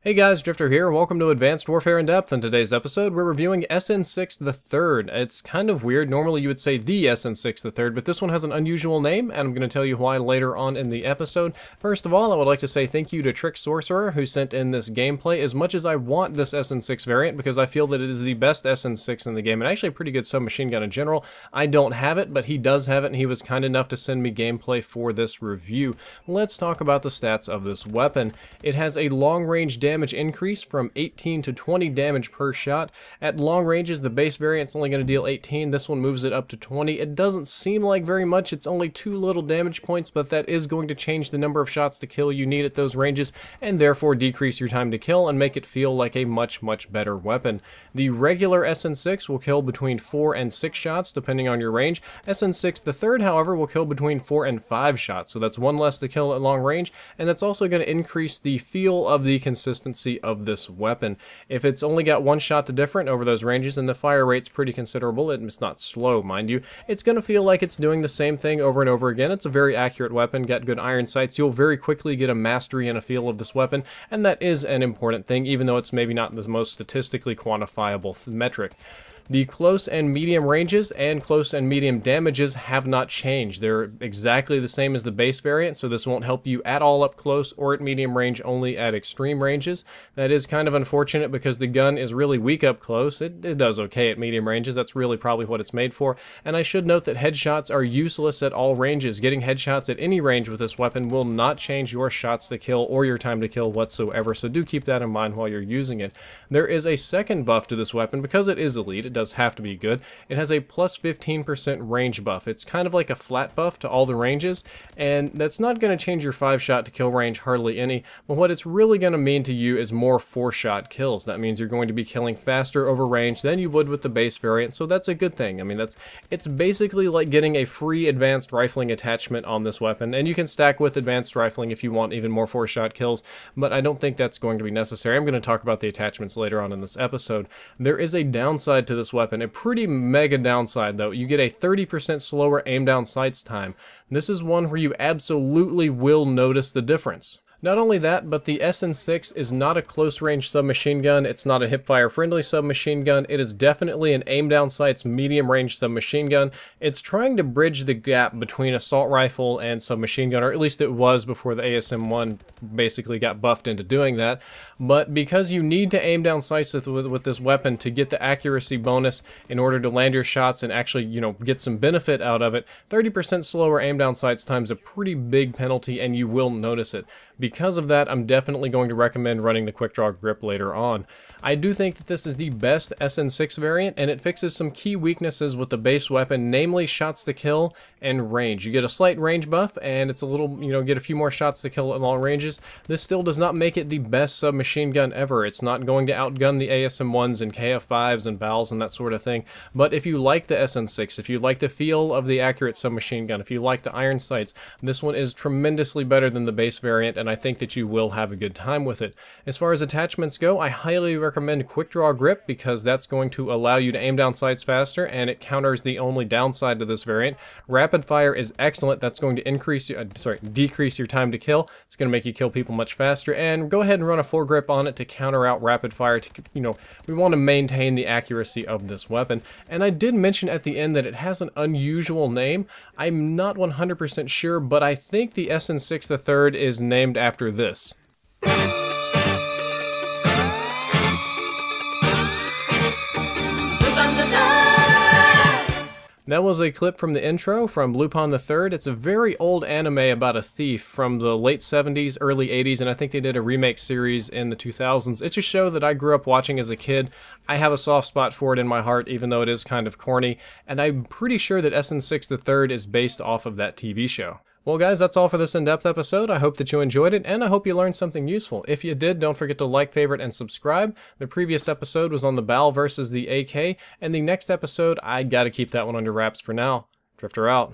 Hey guys, Drifter here. Welcome to Advanced Warfare in Depth. In today's episode, we're reviewing SN6 The Third. It's kind of weird. Normally you would say the SN6 The Third, but this one has an unusual name, and I'm going to tell you why later on in the episode. First of all, I would like to say thank you to Trick Sorcerer, who sent in this gameplay. As much as I want this SN6 variant, because I feel that it is the best SN6 in the game, and actually a pretty good submachine gun in general, I don't have it, but he does have it, and he was kind enough to send me gameplay for this review. Let's talk about the stats of this weapon. It has a long-range damage increase from 18 to 20 damage per shot. At long ranges, the base variant's only going to deal 18. This one moves it up to 20. It doesn't seem like very much. It's only 2 little damage points, but that is going to change the number of shots to kill you need at those ranges, and therefore decrease your time to kill and make it feel like a much better weapon. The regular SN6 will kill between 4 and 6 shots, depending on your range. SN6 The Third, however, will kill between 4 and 5 shots, so that's 1 less to kill at long range, and that's also going to increase the feel of the consistency of this weapon. If it's only got 1 shot to different over those ranges, and the fire rate's pretty considerable, it's not slow, mind you, it's going to feel like it's doing the same thing over and over again. It's a very accurate weapon, got good iron sights. You'll very quickly get a mastery and a feel of this weapon, and that is an important thing, even though it's maybe not the most statistically quantifiable metric. The close and medium ranges and close and medium damages have not changed. They're exactly the same as the base variant, so this won't help you at all up close or at medium range, only at extreme ranges. That is kind of unfortunate because the gun is really weak up close. It does okay at medium ranges. That's really probably what it's made for. And I should note that headshots are useless at all ranges. Getting headshots at any range with this weapon will not change your shots to kill or your time to kill whatsoever, so do keep that in mind while you're using it. There is a second buff to this weapon because it is elite. It does have to be good. It has a plus 15% range buff. It's kind of like a flat buff to all the ranges, and that's not going to change your 5-shot to kill range hardly any, but what it's really going to mean to you is more 4-shot kills. That means you're going to be killing faster over range than you would with the base variant, so that's a good thing. I mean, it's basically like getting a free advanced rifling attachment on this weapon, and you can stack with advanced rifling if you want even more 4-shot kills, but I don't think that's going to be necessary. I'm going to talk about the attachments later on in this episode. There is a downside to this weapon, a pretty mega downside though. You get a 30% slower aim down sights time. This is one where you absolutely will notice the difference. Not only that, but the SN6 is not a close-range submachine gun. It's not a hipfire-friendly submachine gun. It is definitely an aim-down-sights medium-range submachine gun. It's trying to bridge the gap between assault rifle and submachine gun, or at least it was before the ASM1 basically got buffed into doing that. But because you need to aim down sights with this weapon to get the accuracy bonus in order to land your shots and actually, get some benefit out of it, 30% slower aim down sights time is a pretty big penalty, and you will notice it. Because of that, I'm definitely going to recommend running the quick draw grip later on. I do think that this is the best SN6 variant, and it fixes some key weaknesses with the base weapon, namely shots to kill and range. You get a slight range buff, and it's a little, get a few more shots to kill at long ranges. This still does not make it the best submachine gun ever. It's not going to outgun the ASM1s and KF5s and BALs and that sort of thing. But if you like the SN6, if you like the feel of the accurate submachine gun, if you like the iron sights, this one is tremendously better than the base variant, and I think that you will have a good time with it. As far as attachments go, I highly recommend quick draw grip because that's going to allow you to aim down sights faster, and it counters the only downside to this variant. Rapid fire is excellent. That's going to decrease your time to kill. It's going to make you kill people much faster, and go ahead and run a foregrip on it to counter out rapid fire. We want to maintain the accuracy of this weapon. And I did mention at the end that it has an unusual name. I'm not 100% sure, but I think the SN6 The Third is named after this. That was a clip from the intro from Lupin the Third. It's a very old anime about a thief from the late 70s, early 80s, and I think they did a remake series in the 2000s. It's a show that I grew up watching as a kid. I have a soft spot for it in my heart, even though it is kind of corny, and I'm pretty sure that SN6 The Third is based off of that TV show. Well guys, that's all for this in-depth episode. I hope that you enjoyed it, and I hope you learned something useful. If you did, don't forget to like, favorite, and subscribe. The previous episode was on the BAL versus the AK, and the next episode, I gotta keep that one under wraps for now. Drifter out.